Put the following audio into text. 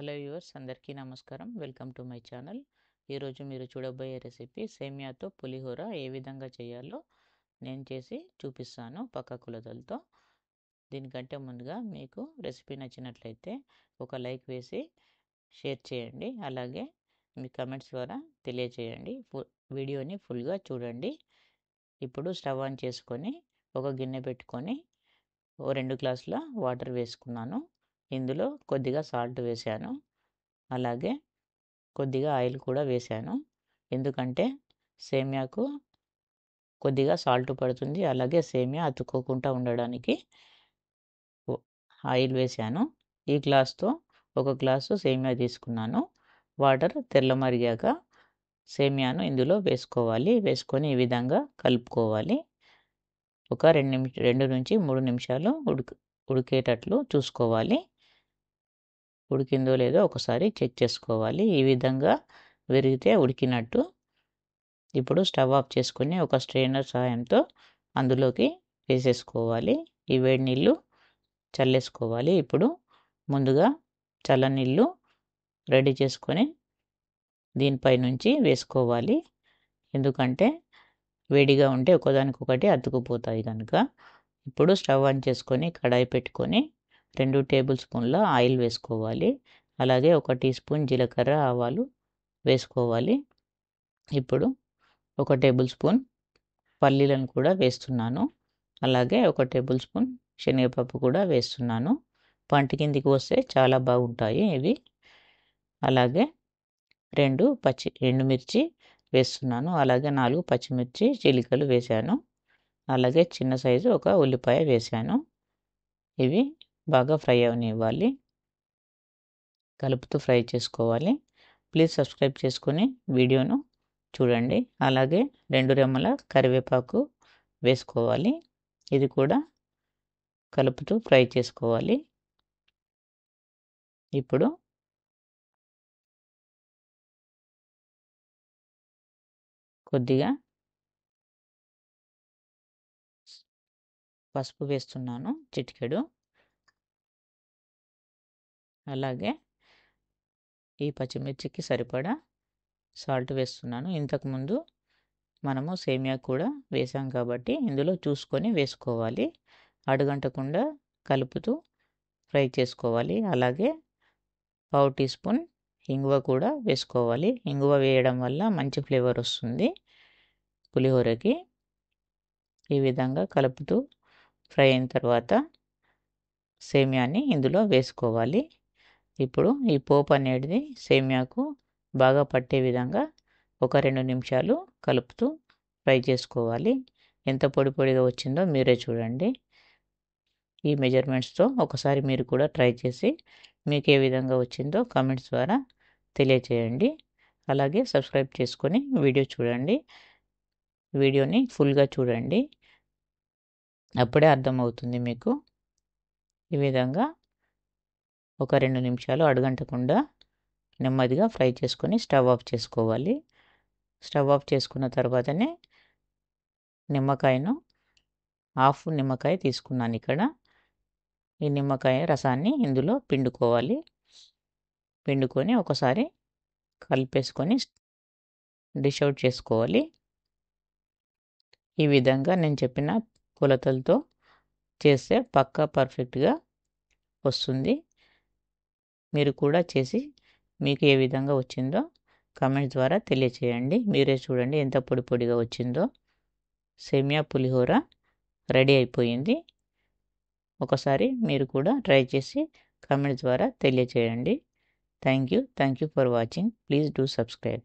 Hello viewers, అందరికీ నమస్కారం. Welcome to my channel. ఈరోజు మీరు చూడబోయే రెసిపీ సేమియాతో పులిహోర ఏ విధంగా చేయాలో నేను చేసి చూపిస్తాను పక్క కొలతలతో. దీనికంటే ముందుగా మీకు రెసిపీ నచ్చినట్లయితే ఒక లైక్ వేసి షేర్ చేయండి. అలాగే మీ కమెంట్స్ ద్వారా తెలియచేయండి. వీడియోని ఫుల్గా చూడండి. ఇప్పుడు స్టవ్ ఆన్ చేసుకొని ఒక గిన్నె పెట్టుకొని 2 గ్లాసుల వాటర్ వేసుకున్నాను. ఇందులో కొద్దిగా సాల్ట్ వేశాను. అలాగే కొద్దిగా ఆయిల్ కూడా వేశాను. ఎందుకంటే సేమియాకు కొద్దిగా సాల్ట్ పడుతుంది. అలాగే సేమియా అతుక్కోకుండా ఉండడానికి ఆయిల్ వేశాను. ఈ గ్లాస్తో 1 గ్లాసు సేమియా తీసుకున్నాను. వాటర్ తెల్లమరిగాక సేమియాను ఇందులో వేసుకోవాలి. వేసుకొని ఈ విధంగా కలుపుకోవాలి. ఒక 2 నుంచి 3 నిమిషాలు ఉడికేటట్లు చూసుకోవాలి. ఉడికిందో లేదో ఒకసారి చెక్ చేసుకోవాలి. ఈ విధంగా విరిగితే ఉడికినట్టు. ఇప్పుడు స్టవ్ ఆఫ్ చేసుకొని ఒక స్ట్రైనర్ సహాయంతో అందులోకి వేసేసుకోవాలి. ఈ వేడి నీళ్ళు చల్లేసుకోవాలి. ఇప్పుడు ముందుగా చల్లనీళ్ళు రెడీ చేసుకొని దీనిపై నుంచి వేసుకోవాలి. ఎందుకంటే వేడిగా ఉంటే ఒకదానికొకటి అతుకుపోతాయి కనుక. ఇప్పుడు స్టవ్ ఆన్ చేసుకొని కడాయి పెట్టుకొని 2 టేబుల్ స్పూన్ల ఆయిల్ వేసుకోవాలి. అలాగే 1 టీ స్పూన్ జీలకర్ర, ఆవాలు వేసుకోవాలి. ఇప్పుడు 1 టేబుల్ స్పూన్ పల్లీలను కూడా వేస్తున్నాను. అలాగే 1 టేబుల్ స్పూన్ శనగపప్పు కూడా వేస్తున్నాను. పంట కిందికి వస్తే చాలా బాగుంటాయి ఇవి. అలాగే 2 ఎండుమిర్చి వేస్తున్నాను. అలాగే 4 పచ్చిమిర్చి చీలికలు వేశాను. అలాగే చిన్న సైజు ఒక ఉల్లిపాయ వేశాను. ఇవి బాగా ఫ్రై అవనివ్వాలి. కలుపుతూ ఫ్రై చేసుకోవాలి. ప్లీజ్ సబ్స్క్రైబ్ చేసుకొని వీడియోను చూడండి. అలాగే 2 రెమ్మల కరివేపాకు వేసుకోవాలి. ఇది కూడా కలుపుతూ ఫ్రై చేసుకోవాలి. ఇప్పుడు కొద్దిగా పసుపు వేస్తున్నాను, చిటికెడు. అలాగే ఈ పచ్చిమిర్చికి సరిపడా సాల్ట్ వేస్తున్నాను. ఇంతకుముందు మనము సేమియా కూడా వేసాం కాబట్టి ఇందులో చూసుకొని వేసుకోవాలి. అడుగంటకుండా కలుపుతూ ఫ్రై చేసుకోవాలి. అలాగే 1/2 టీ స్పూన్ ఇంగువ కూడా వేసుకోవాలి. ఇంగువ వేయడం వల్ల మంచి ఫ్లేవర్ వస్తుంది పులిహోరకి. ఈ విధంగా కలుపుతూ ఫ్రై అయిన తర్వాత సేమియాని ఇందులో వేసుకోవాలి. ఇప్పుడు ఈ పోపు అనేది సేమియాకు బాగా పట్టే విధంగా ఒక 2 నిమిషాలు కలుపుతూ ఫ్రై చేసుకోవాలి. ఎంత పొడి పొడిగా వచ్చిందో మీరే చూడండి. ఈ మెజర్మెంట్స్తో ఒకసారి మీరు కూడా ట్రై చేసి మీకు ఏ విధంగా వచ్చిందో కామెంట్స్ ద్వారా తెలియచేయండి. అలాగే సబ్స్క్రైబ్ చేసుకొని వీడియో చూడండి. వీడియోని ఫుల్గా చూడండి. అప్పుడే అర్థమవుతుంది మీకు. ఈ విధంగా ఒక 2 నిమిషాలు అడుగంటకుండా నెమ్మదిగా ఫ్రై చేసుకొని స్టవ్ ఆఫ్ చేసుకోవాలి. స్టవ్ ఆఫ్ చేసుకున్న తర్వాతనే నిమ్మకాయను హాఫ్ నిమ్మకాయ తీసుకున్నాను ఇక్కడ. ఈ నిమ్మకాయ రసాన్ని ఇందులో పిండుకోవాలి. పిండుకొని ఒకసారి కలిపేసుకొని డిష్ అవుట్ చేసుకోవాలి. ఈ విధంగా నేను చెప్పిన కొలతలతో చేస్తే పక్కా పర్ఫెక్ట్గా వస్తుంది. మీరు కూడా చేసి మీకు ఏ విధంగా వచ్చిందో కామెంట్స్ ద్వారా తెలియచేయండి. మీరే చూడండి ఎంత పొడి పొడిగా వచ్చిందో. సేమియా పులిహోర రెడీ అయిపోయింది. ఒకసారి మీరు కూడా ట్రై చేసి కామెంట్స్ ద్వారా తెలియచేయండి. Thank you for watching. Please do subscribe.